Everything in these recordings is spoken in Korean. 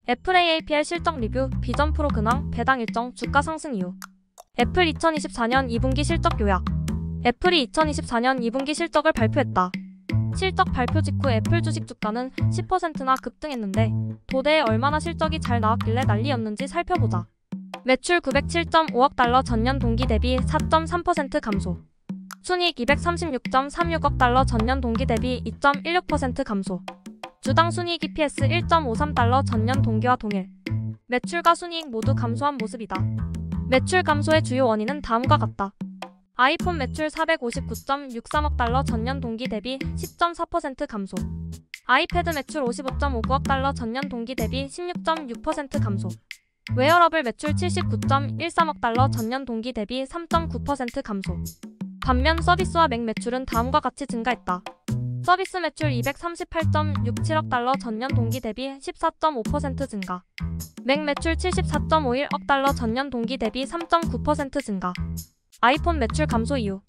애플 AAPL 실적 리뷰, 비전 프로 근황, 배당 일정, 주가 상승 이유. 애플 2024년 2분기 실적 요약. 애플이 2024년 2분기 실적을 발표했다. 실적 발표 직후 애플 주식 주가는 10%나 급등했는데 도대체 얼마나 실적이 잘 나왔길래 난리였는지 살펴보자. 매출 907.5억 달러 전년 동기 대비 4.3% 감소. 순이익 236.36억 달러 전년 동기 대비 2.16% 감소. 주당 순이익 EPS 1.53 달러 전년 동기와 동일. 매출과 순이익 모두 감소한 모습이다. 매출 감소의 주요 원인은 다음과 같다. 아이폰 매출 459.63억 달러 전년 동기 대비 10.4% 감소. 아이패드 매출 55.59억 달러 전년 동기 대비 16.6% 감소. 웨어러블 매출 79.13억 달러 전년 동기 대비 3.9% 감소. 반면 서비스와 맥 매출은 다음과 같이 증가했다. 서비스 매출 238.67억 달러 전년 동기 대비 14.5% 증가. 맥 매출 74.51억 달러 전년 동기 대비 3.9% 증가. 아이폰 매출 감소 이유.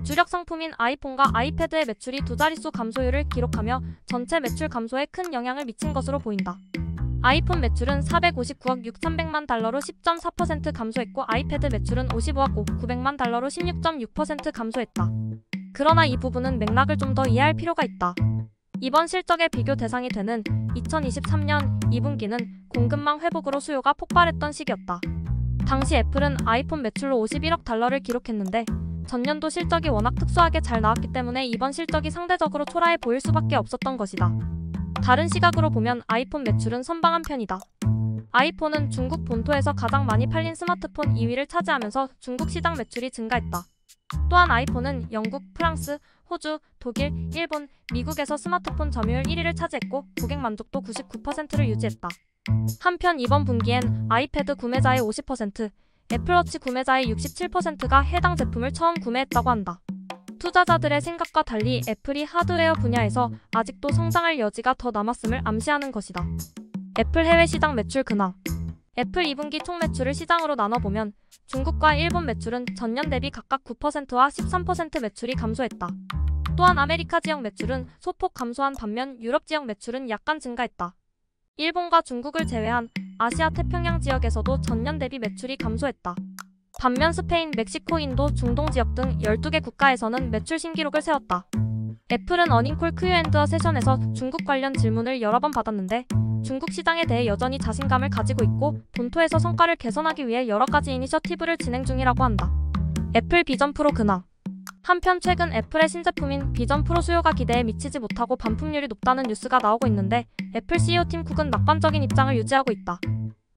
주력 상품인 아이폰과 아이패드의 매출이 두 자릿수 감소율을 기록하며 전체 매출 감소에 큰 영향을 미친 것으로 보인다. 아이폰 매출은 459억 6,300만 달러로 10.4% 감소했고 아이패드 매출은 55억 900만 달러로 16.6% 감소했다. 그러나 이 부분은 맥락을 좀 더 이해할 필요가 있다. 이번 실적의 비교 대상이 되는 2023년 2분기는 공급망 회복으로 수요가 폭발했던 시기였다. 당시 애플은 아이폰 매출로 51억 달러를 기록했는데 전년도 실적이 워낙 특수하게 잘 나왔기 때문에 이번 실적이 상대적으로 초라해 보일 수밖에 없었던 것이다. 다른 시각으로 보면 아이폰 매출은 선방한 편이다. 아이폰은 중국 본토에서 가장 많이 팔린 스마트폰 2위를 차지하면서 중국 시장 매출이 증가했다. 또한 아이폰은 영국, 프랑스, 호주, 독일, 일본, 미국에서 스마트폰 점유율 1위를 차지했고 고객 만족도 99%를 유지했다. 한편 이번 분기엔 아이패드 구매자의 50%, 애플워치 구매자의 67%가 해당 제품을 처음 구매했다고 한다. 투자자들의 생각과 달리 애플이 하드웨어 분야에서 아직도 성장할 여지가 더 남았음을 암시하는 것이다. 애플 해외 시장 매출 근황. 애플 2분기 총 매출을 시장으로 나눠보면 중국과 일본 매출은 전년 대비 각각 9%와 13% 매출이 감소했다. 또한 아메리카 지역 매출은 소폭 감소한 반면 유럽 지역 매출은 약간 증가했다. 일본과 중국을 제외한 아시아 태평양 지역에서도 전년 대비 매출이 감소했다. 반면 스페인, 멕시코, 인도, 중동 지역 등 12개 국가에서는 매출 신기록을 세웠다. 애플은 어닝콜 Q&A 세션에서 중국 관련 질문을 여러 번 받았는데 중국 시장에 대해 여전히 자신감을 가지고 있고 본토에서 성과를 개선하기 위해 여러 가지 이니셔티브를 진행 중이라고 한다. 애플 비전 프로 근황. 한편 최근 애플의 신제품인 비전 프로 수요가 기대에 미치지 못하고 반품률이 높다는 뉴스가 나오고 있는데 애플 CEO 팀 쿡은 낙관적인 입장을 유지하고 있다.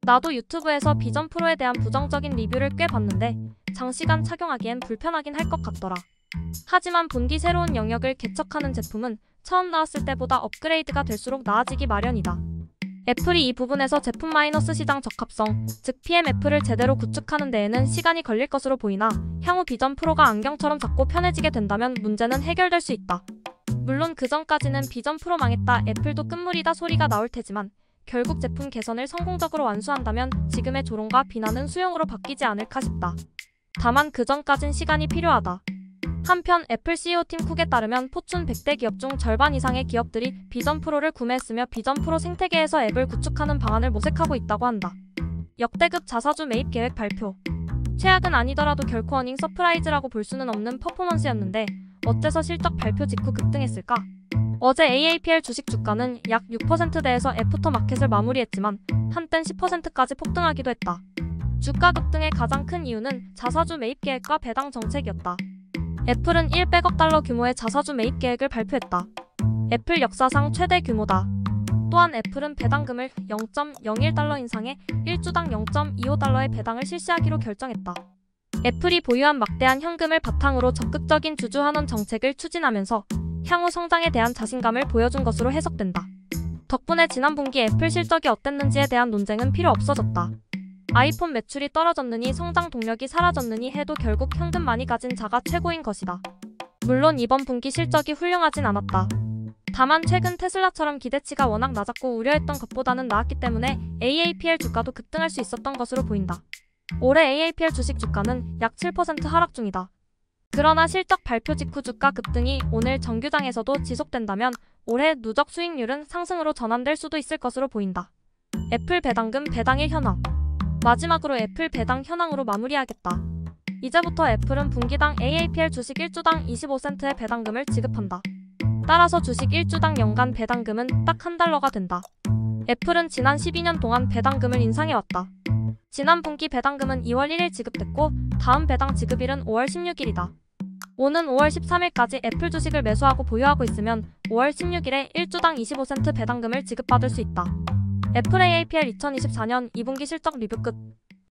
나도 유튜브에서 비전 프로에 대한 부정적인 리뷰를 꽤 봤는데 장시간 착용하기엔 불편하긴 할 것 같더라. 하지만 본디 새로운 영역을 개척하는 제품은 처음 나왔을 때보다 업그레이드가 될수록 나아지기 마련이다. 애플이 이 부분에서 제품 마이너스 시장 적합성, 즉 PMF를 제대로 구축하는 데에는 시간이 걸릴 것으로 보이나 향후 비전 프로가 안경처럼 작고 편해지게 된다면 문제는 해결될 수 있다. 물론 그 전까지는 비전 프로 망했다, 애플도 끝물이다 소리가 나올 테지만 결국 제품 개선을 성공적으로 완수한다면 지금의 조롱과 비난은 수용으로 바뀌지 않을까 싶다. 다만 그 전까진 시간이 필요하다. 한편 애플 CEO 팀 쿡에 따르면 포춘 100대 기업 중 절반 이상의 기업들이 비전 프로를 구매했으며 비전 프로 생태계에서 앱을 구축하는 방안을 모색하고 있다고 한다. 역대급 자사주 매입 계획 발표. 최악은 아니더라도 결코 어닝 서프라이즈라고 볼 수는 없는 퍼포먼스였는데 어째서 실적 발표 직후 급등했을까? 어제 AAPL 주식 주가는 약 6%대에서 애프터마켓을 마무리했지만 한땐 10%까지 폭등하기도 했다. 주가 급등의 가장 큰 이유는 자사주 매입 계획과 배당 정책이었다. 애플은 100억 달러 규모의 자사주 매입 계획을 발표했다. 애플 역사상 최대 규모다. 또한 애플은 배당금을 0.01달러 인상해 1주당 0.25달러의 배당을 실시하기로 결정했다. 애플이 보유한 막대한 현금을 바탕으로 적극적인 주주 환원 정책을 추진하면서 향후 성장에 대한 자신감을 보여준 것으로 해석된다. 덕분에 지난 분기 애플 실적이 어땠는지에 대한 논쟁은 필요 없어졌다. 아이폰 매출이 떨어졌느니 성장 동력이 사라졌느니 해도 결국 현금 많이 가진 자가 최고인 것이다. 물론 이번 분기 실적이 훌륭하진 않았다. 다만 최근 테슬라처럼 기대치가 워낙 낮았고 우려했던 것보다는 나았기 때문에 AAPL 주가도 급등할 수 있었던 것으로 보인다. 올해 AAPL 주식 주가는 약 7% 하락 중이다. 그러나 실적 발표 직후 주가 급등이 오늘 정규장에서도 지속된다면 올해 누적 수익률은 상승으로 전환될 수도 있을 것으로 보인다. 애플 배당금 배당일 현황. 마지막으로 애플 배당 현황으로 마무리하겠다. 이제부터 애플은 분기당 AAPL 주식 1주당 25센트의 배당금을 지급한다. 따라서 주식 1주당 연간 배당금은 딱 $1가 된다. 애플은 지난 12년 동안 배당금을 인상해왔다. 지난 분기 배당금은 2월 1일 지급됐고 다음 배당 지급일은 5월 16일이다. 오는 5월 13일까지 애플 주식을 매수하고 보유하고 있으면 5월 16일에 1주당 25센트 배당금을 지급받을 수 있다. 애플 AAPL 2024년 2분기 실적 리뷰 끝.